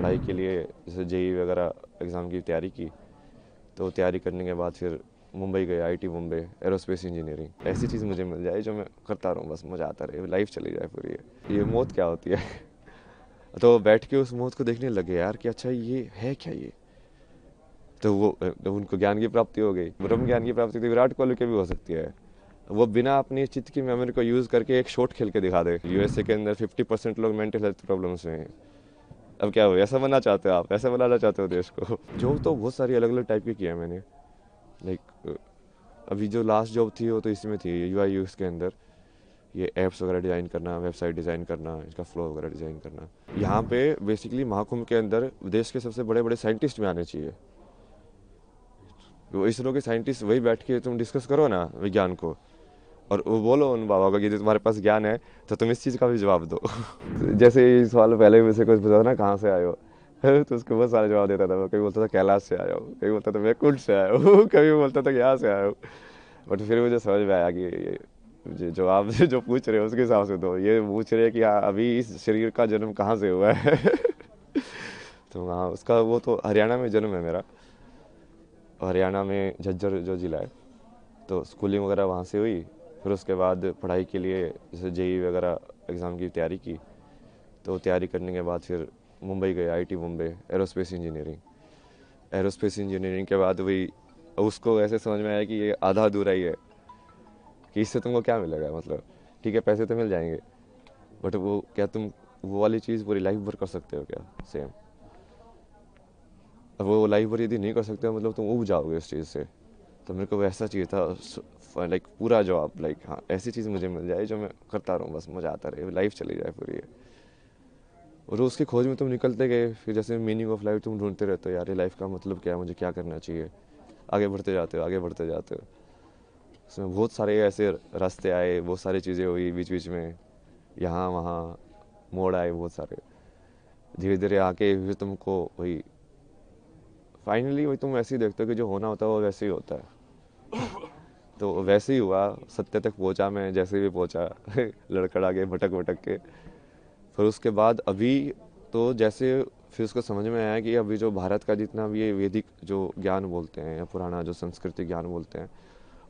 पढ़ाई के लिए जैसे जेई वगैरह एग्ज़ाम की तैयारी की। तो तैयारी करने के बाद फिर मुंबई गए, आईटी मुंबई, एरोस्पेस इंजीनियरिंग। ऐसी चीज़ मुझे मिल जाए जो मैं करता रहूँ, बस मज़ा आता रहे, लाइफ चली जाए पूरी। ये मौत क्या होती है? तो बैठ के उस मौत को देखने लगे यार कि अच्छा ये है क्या ये। तो वो तो उनको ज्ञान की प्राप्ति हो गई, ब्रह्म ज्ञान की प्राप्ति तो विराट कोहली की भी हो सकती है। वो बिना अपनी चित्त की मेमोरी को यूज़ करके एक शॉट खेल के दिखा दे। यूएसए के अंदर 50% लोग मेंटल हेल्थ प्रॉब्लम्स में हैं। अब क्या हो, ऐसा बनना चाहते हो आप, ऐसा बनाना चाहते हो देश को? जॉब तो बहुत सारी अलग अलग टाइप की किया है मैंने। लाइक अभी जो लास्ट जॉब थी वो तो इसमें थी, यूआई यूएक्स के अंदर। ये ऐप्स वगैरह डिज़ाइन करना, वेबसाइट डिज़ाइन करना, इसका फ्लो वगैरह डिज़ाइन करना। यहाँ पे बेसिकली महाकुंभ के अंदर देश के सबसे बड़े बड़े साइंटिस्ट में आने चाहिए। वो इसरो के साइंटिस्ट वही बैठ के तुम डिस्कस करो ना विज्ञान को, और वो बोलो उन बाबा को कि जो तुम्हारे पास ज्ञान है तो तुम इस चीज़ का भी जवाब दो। जैसे इस सवाल पहले मुझसे कुछ पूछा था ना, कहाँ से आए हो? तो उसको बहुत सारे जवाब देता था। वो कभी बोलता था कैलाश से आया हूँ, कभी बोलता था मैं कुंड से आया हूँ, कभी बोलता था कि यहाँ से आया हूँ। बट फिर मुझे समझ में आया कि ये जो आप जो पूछ रहे हो उसके हिसाब से दो। ये पूछ रहे हैं कि हाँ अभी इस शरीर का जन्म कहाँ से हुआ है। तो हाँ, उसका वो तो हरियाणा में जन्म है मेरा। हरियाणा में झज्जर जो ज़िला है, तो स्कूलिंग वगैरह वहाँ से हुई। फिर उसके बाद पढ़ाई के लिए जैसे जेई वगैरह एग्ज़ाम की तैयारी की। तो तैयारी करने के बाद फिर मुंबई गए, IT Mumbai, aerospace engineering. Aerospace engineering के बाद वही उसको ऐसे समझ में आया कि ये आधा अधूरा ही है, कि इससे तुमको क्या मिलेगा। मतलब ठीक है, पैसे तो मिल जाएंगे, बट वो क्या तुम वो वाली चीज़ पूरी लाइफ भर कर सकते हो क्या सेम? अब वो लाइफ भर यदि नहीं कर सकते हो मतलब तुम उब जाओगे उस चीज़ से। तो मेरे को वैसा चाहिए था, लाइक पूरा जॉब, लाइक हाँ ऐसी चीज़ मुझे मिल जाए जो मैं करता रहूँ, बस मज़ा आता रहे, लाइफ चली जाए पूरी। और उसकी खोज में तुम निकलते गए, फिर जैसे मीनिंग ऑफ लाइफ तुम ढूंढते रहते हो, यार ये लाइफ का मतलब क्या है, मुझे क्या करना चाहिए। आगे बढ़ते जाते हो, आगे बढ़ते जाते हो। उसमें बहुत सारे ऐसे रास्ते आए, बहुत सारी चीज़ें हुई बीच बीच में, यहाँ वहाँ मोड़ आए बहुत सारे। धीरे धीरे आके फिर तुमको वही फाइनली वही तुम वैसे ही देखते हो कि जो होना होता है वो वैसे ही होता है। तो वैसे ही हुआ, सत्य तक पहुंचा मैं जैसे भी पहुंचा। लड़खड़ा के भटक भटक के। फिर उसके बाद अभी तो जैसे फिर उसको समझ में आया कि अभी जो भारत का जितना भी ये वैदिक जो ज्ञान बोलते हैं या पुराना जो संस्कृति ज्ञान बोलते हैं,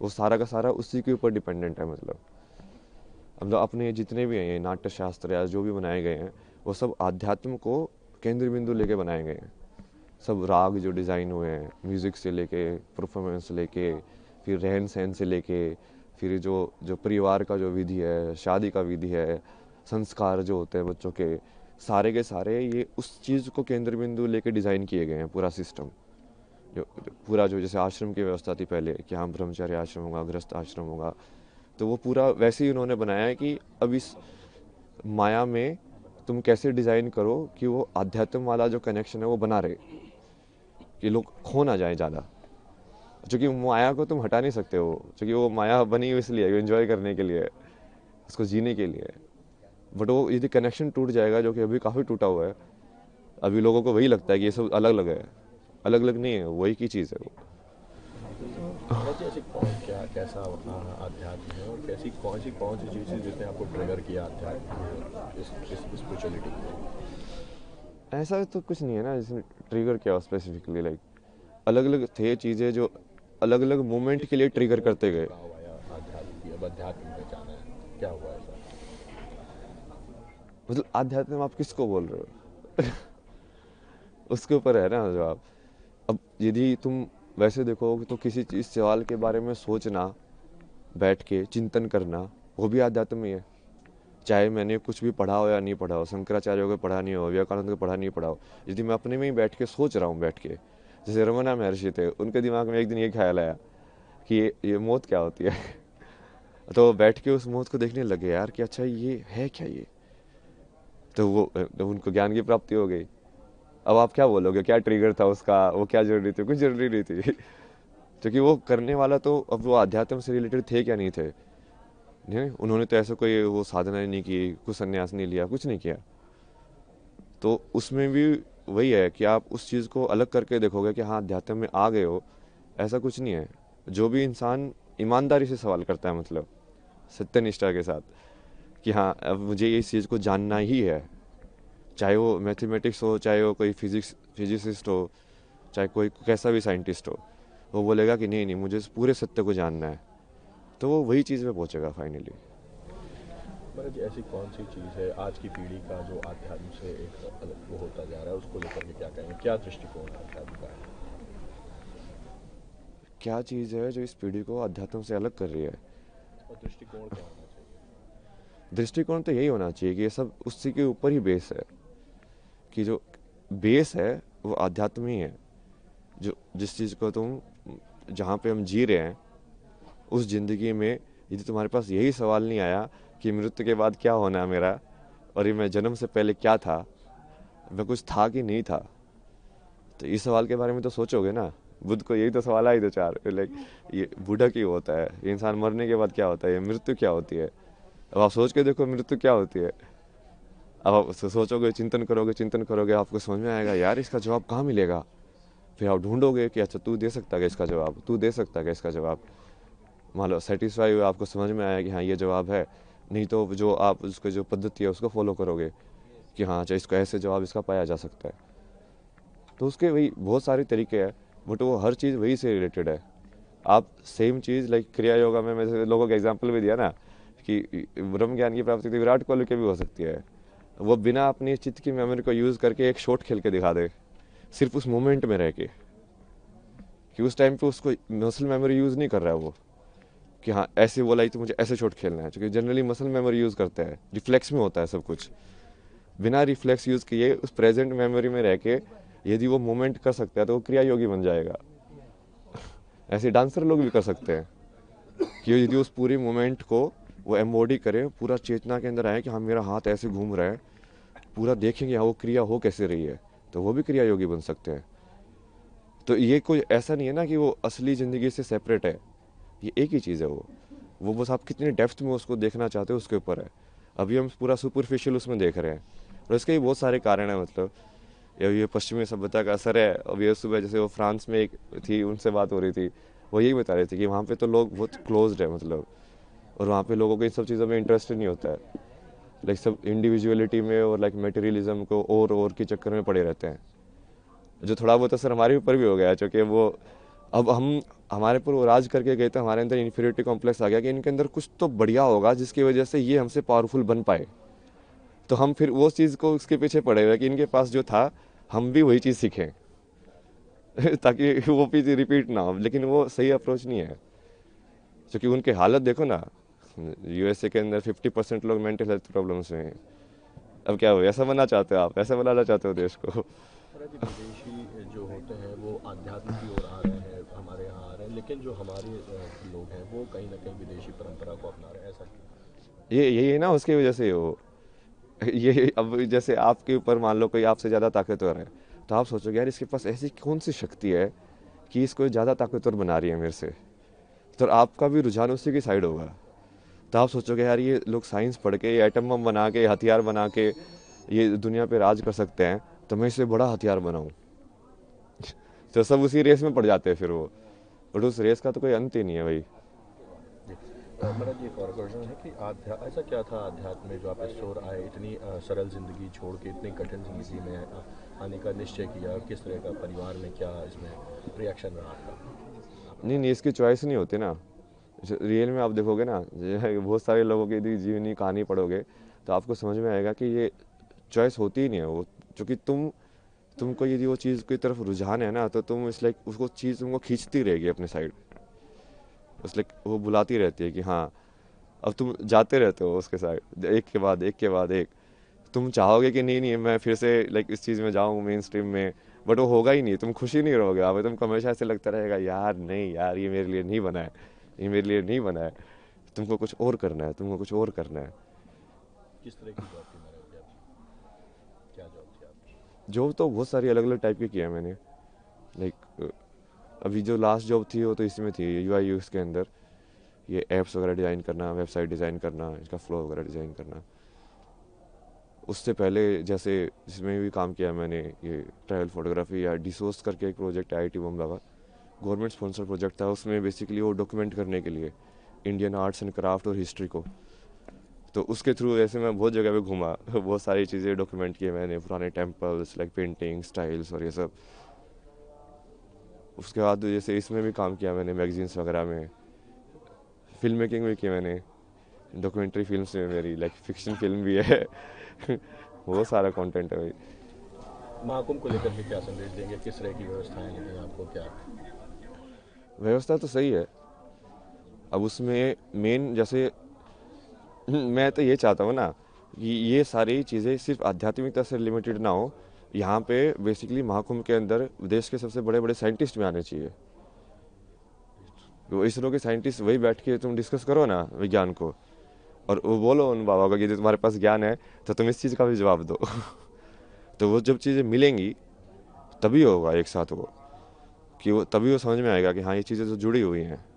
वो सारा का सारा उसी के ऊपर डिपेंडेंट है। मतलब अपने जितने भी हैं ये नाट्य शास्त्र या जो भी बनाए गए हैं, वो सब आध्यात्म को केंद्र बिंदु लेके बनाए गए हैं। सब राग जो डिज़ाइन हुए हैं, म्यूज़िक से लेके, परफॉर्मेंस लेके, फिर रहन सहन से लेके, फिर जो जो परिवार का जो विधि है, शादी का विधि है, संस्कार जो होते हैं बच्चों के सारे ये उस चीज़ को केंद्र बिंदु लेके डिज़ाइन किए गए हैं। पूरा सिस्टम जो पूरा जो जैसे आश्रम की व्यवस्था थी पहले कि हाँ ब्रह्मचर्य आश्रम होगा, गृहस्थ आश्रम होगा, तो वो पूरा वैसे ही उन्होंने बनाया है कि अब इस माया में तुम कैसे डिज़ाइन करो कि वो आध्यात्म वाला जो कनेक्शन है वो बना रहे, कि लोग खो ना जाए ज़्यादा। क्योंकि माया को तुम हटा नहीं सकते हो, क्योंकि वो माया बनी हुई इसलिए एंजॉय करने के लिए, उसको जीने के लिए। बट वो यदि कनेक्शन टूट जाएगा, जो कि अभी काफ़ी टूटा हुआ है, अभी लोगों को वही लगता है कि ये सब अलग अलग है। अलग अलग नहीं है, वही की चीज़ है वो। तो बालाजी ऐसी कौन क्या कैसा आध्यात्म है और कौन सी चीज़ें जिसने आपको ट्रिगर किया आध्यात्म में, इस स्पिरिचुअलिटी को? ऐसा तो कुछ नहीं है ना जिसने ट्रिगर किया स्पेसिफिकली। लाइक अलग अलग थे चीज़ें जो अलग अलग मोमेंट किस के लिए किस ट्रिगर मोड़ करते पे गए। जुड़ाव आया आध्यात्म की, अब अध्यात्म में जाना है, क्या हुआ ऐसा? मतलब आध्यात्म आप किसको बोल रहे हो? उसके ऊपर है ना जवाब। अब यदि तुम वैसे देखो तो किसी चीज़ सवाल के बारे में सोचना, बैठ के चिंतन करना, वो भी आध्यात्म ही है। चाहे मैंने कुछ भी पढ़ा हो या नहीं पढ़ा हो, शंकराचार्य को पढ़ा नहीं हो, विवेकानंद को पढ़ा नहीं पढ़ा हो, यदि मैं अपने में ही बैठ के सोच रहा हूँ, बैठ के जैसे रमना महर्षि थे, उनके दिमाग में एक दिन ये ख्याल आया कि ये मौत क्या होती है। तो बैठ के उस मौत को देखने लगे यार कि अच्छा ये है क्या ये। तो वो तो उनको ज्ञान की प्राप्ति हो गई। अब आप क्या बोलोगे, क्या ट्रिगर था उसका, वो क्या जरूरी थी? कुछ जरूरी नहीं थी। क्योंकि वो करने वाला तो अब वो अध्यात्म से रिलेटेड थे क्या नहीं थे। नहीं, उन्होंने तो ऐसा कोई वो साधना नहीं की, कुछ संन्यास नहीं लिया, कुछ नहीं किया। तो उसमें भी वही है कि आप उस चीज़ को अलग करके देखोगे कि हाँ अध्यात्म में आ गए हो, ऐसा कुछ नहीं है। जो भी इंसान ईमानदारी से सवाल करता है, मतलब सत्यनिष्ठा के साथ, कि हाँ अब मुझे इस चीज़ को जानना ही है, चाहे वो मैथमेटिक्स हो, चाहे वो कोई फिजिसिस्ट हो, चाहे कोई कैसा भी साइंटिस्ट हो, वो बोलेगा कि नहीं नहीं मुझे इस पूरे सत्य को जानना है, तो वो वही चीज़ में पहुंचेगा फाइनली। महाराज जी, ऐसी कौन सी चीज़ है आज की पीढ़ी का जो आध्यात्म से एक अलग वो होता जा रहा है, उसको लेकर के क्या कहेंगे, क्या दृष्टिकोण है आध्यात्म का है? क्या चीज़ है जो इस पीढ़ी को अध्यात्म से अलग कर रही है? और दृष्टिकोण क्या होना चाहिए? दृष्टिकोण तो यही होना चाहिए कि ये सब उसी के ऊपर ही बेस है, कि जो बेस है वो आध्यात्म ही है। जो जिस चीज़ को तुम, जहाँ पे हम जी रहे हैं उस ज़िंदगी में, यदि तुम्हारे पास यही सवाल नहीं आया कि मृत्यु के बाद क्या होना है मेरा, और ये मैं जन्म से पहले क्या था, मैं कुछ था कि नहीं था, तो इस सवाल के बारे में तो सोचोगे ना। बुद्ध को यही तो सवाल आए दो चार, लाइक ये बूढ़ा क्यों होता है, ये इंसान मरने के बाद क्या होता है, ये मृत्यु क्या होती है। अब आप सोच के देखो मृत्यु क्या होती है। अब आप सोचोगे, चिंतन करोगे, आपको समझ में आएगा यार इसका जवाब कहाँ मिलेगा। फिर आप ढूंढोगे कि अच्छा तू दे सकता है क्या इसका जवाब, तू दे सकता है क्या इसका जवाब। मान लो सेटिस्फाई हुए, आपको समझ में आया कि हाँ ये जवाब है, नहीं तो जो आप उसको जो पद्धति है उसको फॉलो करोगे कि हाँ अच्छा इसको ऐसे जवाब इसका पाया जा सकता है। तो उसके वही बहुत सारे तरीके हैं, बट वो हर चीज़ वही से रिलेटेड है। आप सेम चीज़ लाइक क्रिया योगा में मैंने लोगों का एग्जाम्पल भी दिया ना कि ब्रह्म ज्ञान की प्राप्ति तो विराट कोहली के भी हो सकती है। वो बिना अपनी चित्त की मेमोरी को यूज़ करके एक शॉट खेल के दिखा दे, सिर्फ उस मोमेंट में रह के, कि उस टाइम पे उसको मसल मेमोरी यूज़ नहीं कर रहा है वो, कि हाँ ऐसे बोला ही तो मुझे ऐसे शॉट खेलना है, क्योंकि जनरली मसल मेमोरी यूज़ करते हैं, रिफ्लेक्स में होता है सब कुछ। बिना रिफ्लेक्स यूज़ किए उस प्रेजेंट मेमोरी में रह के यदि वो मोमेंट कर सकता है तो वो क्रिया योगी बन जाएगा। ऐसे डांसर लोग भी कर सकते हैं कि यदि उस पूरी मोमेंट को वो एम्बॉडी करे, पूरा चेतना के अंदर आए कि हाँ मेरा हाथ ऐसे घूम रहा है, पूरा देखेंगे हाँ वो क्रिया हो कैसे रही है, तो वो भी क्रिया योगी बन सकते हैं। तो ये कोई ऐसा नहीं है ना कि वो असली ज़िंदगी से सेपरेट है, ये एक ही चीज़ है। वो बस आप कितनी डेप्थ में उसको देखना चाहते हो उसके ऊपर है। अभी हम पूरा सुपरफिशियल उसमें देख रहे हैं, और इसके भी बहुत सारे कारण हैं। मतलब ये पश्चिमी सभ्यता का असर है। अब ये सुबह जैसे वो फ्रांस में एक थी, उनसे बात हो रही थी, वो यही बता रहे थे कि वहाँ पे तो लोग बहुत क्लोज्ड है, मतलब, और वहाँ पे लोगों को इन सब चीज़ों में इंटरेस्ट नहीं होता है। लाइक सब इंडिविजुअलिटी में और लाइक मटेरियलिज्म को और के चक्कर में पड़े रहते हैं, जो थोड़ा बहुत असर हमारे ऊपर भी हो गया है, क्योंकि वो अब हम हमारे पर वो राज करके गए तो हमारे अंदर इन्फीरियरिटी कॉम्प्लेक्स आ गया कि इनके अंदर कुछ तो बढ़िया होगा जिसकी वजह से ये हमसे पावरफुल बन पाए। तो हम फिर वो चीज़ को उसके पीछे पड़े हुए कि इनके पास जो था हम भी वही चीज़ सीखें ताकि वो चीज़ रिपीट ना हो। लेकिन वो सही अप्रोच नहीं है, क्योंकि उनकी हालत देखो ना, यूएसए के अंदर 50% लोग मेंटल हेल्थ प्रॉब्लम्स में हैं। अब क्या हो, ऐसा बनना चाहते हो आप, ऐसा बनाना चाहते हो देश को? महाराज जी, विदेशी जो होते हैं वो आध्यात्म की ओर आ रहे हैं, हमारे यहाँ आ रहे हैं, लेकिन जो हमारे लोग हैं वो कहीं ना कहीं विदेशी परंपरा को अपना रहे हैं, ऐसा क्यों? ये यही है ना, उसकी वजह से वो ये अब जैसे आपके ऊपर मान लो कोई आपसे ज़्यादा ताकतवर है, तो आप सोचोगे यार इसके पास ऐसी कौन सी शक्ति है कि इसको ज़्यादा ताकतवर बना रही है मेरे से, तो आपका भी रुझान उसी की साइड होगा। तो आप सोचोगे यार ये लोग साइंस पढ़ के, ये एटम बम बना के, हथियार बना के ये दुनिया पे राज कर सकते हैं, तो मैं इससे बड़ा हथियार बनाऊं। तो सब उसी रेस में पड़ जाते हैं फिर वो, बट उस रेस का तो कोई अंत ही नहीं है भाई। महाराज जी, एक और क्वेश्चन है कि ऐसा क्या था अध्यात्म में जो आप इस ओर आए, इतनी सरल जिंदगी छोड़ के इतनी कठिन जिंदगी में आने का निश्चय किया, किस तरह का परिवार में क्या इसमें रिएक्शन रहा आपका? नहीं नहीं, इसकी चॉइस नहीं होती ना। रियल में आप देखोगे ना, बहुत सारे लोगों की यदि जीवनी कहानी पढ़ोगे तो आपको समझ में आएगा कि ये चॉइस होती ही नहीं है वो, क्योंकि तुमको यदि वो चीज़ की तरफ रुझान है ना, तो तुम इस लाइक उसको चीज़ तुमको खींचती रहेगी अपने साइड, उस लाइक वो बुलाती रहती है कि हाँ, अब तुम जाते रहते हो उसके साइड, एक के बाद एक के बाद एक। तुम चाहोगे कि नहीं नहीं मैं फिर से लाइक इस चीज़ में जाऊँ मेन स्ट्रीम में, बट वो होगा ही नहीं, तुम खुशी नहीं रहोगे। अब तुमको हमेशा ऐसे लगता रहेगा यार नहीं यार ये मेरे लिए नहीं बना है, ये मेरे लिए नहीं बना है। तुमको कुछ और करना है, तुमको कुछ और करना है। किस तरह की जॉब थी महाराज जी आपकी? क्या जॉब थी आपकी? जॉब तो बहुत सारी अलग अलग टाइप की किया है मैंने। लाइक अभी जो लास्ट जॉब थी वो तो इसमें थी, यूआई यूएक्स के अंदर, ये ऐप्स वगैरह डिज़ाइन करना, वेबसाइट डिज़ाइन करना, इसका फ्लो वगैरह डिज़ाइन करना। उससे पहले जैसे जिसमें भी काम किया मैंने, ये ट्रैवल फोटोग्राफी या डिसोर्स करके एक प्रोजेक्ट है आईआईटी बॉम्बे का, गवर्नमेंट स्पॉन्सर प्रोजेक्ट था। उसमें बेसिकली वो डॉक्यूमेंट करने के लिए इंडियन आर्ट्स एंड क्राफ्ट और हिस्ट्री को, तो उसके थ्रू ऐसे मैं बहुत जगह पे घूमा, बहुत सारी चीज़ें डॉक्यूमेंट की मैंने, पुराने टेम्पल्स लाइक पेंटिंग स्टाइल्स और ये सब। उसके बाद जैसे इसमें भी काम किया मैंने, मैगजीन्स वगैरह में, फिल्म मेकिंग भी की मैंने, डॉक्यूमेंट्री फिल्म्स में मेरी लाइक फिक्शन फिल्म भी है। बहुत सारा कंटेंट है भाई। महाकुंभ को लेकर के क्या संदेश देंगे, किस तरह की व्यवस्थाएं लगी आपको, क्या? व्यवस्था तो सही है, अब उसमें मेन जैसे मैं तो ये चाहता हूँ ना कि ये सारी चीज़ें सिर्फ आध्यात्मिकता से लिमिटेड ना हो। यहाँ पे बेसिकली महाकुंभ के अंदर देश के सबसे बड़े बड़े साइंटिस्ट भी आने चाहिए। वो इसरो के साइंटिस्ट वही बैठ के तुम डिस्कस करो ना विज्ञान को, और वो बोलो उन बाबा को कि तुम्हारे पास ज्ञान है तो तुम इस चीज़ का भी जवाब दो। तो वो जब चीज़ें मिलेंगी तभी होगा एक साथ वो, कि वो तभी वो समझ में आएगा कि हाँ ये चीज़ें तो जुड़ी हुई हैं।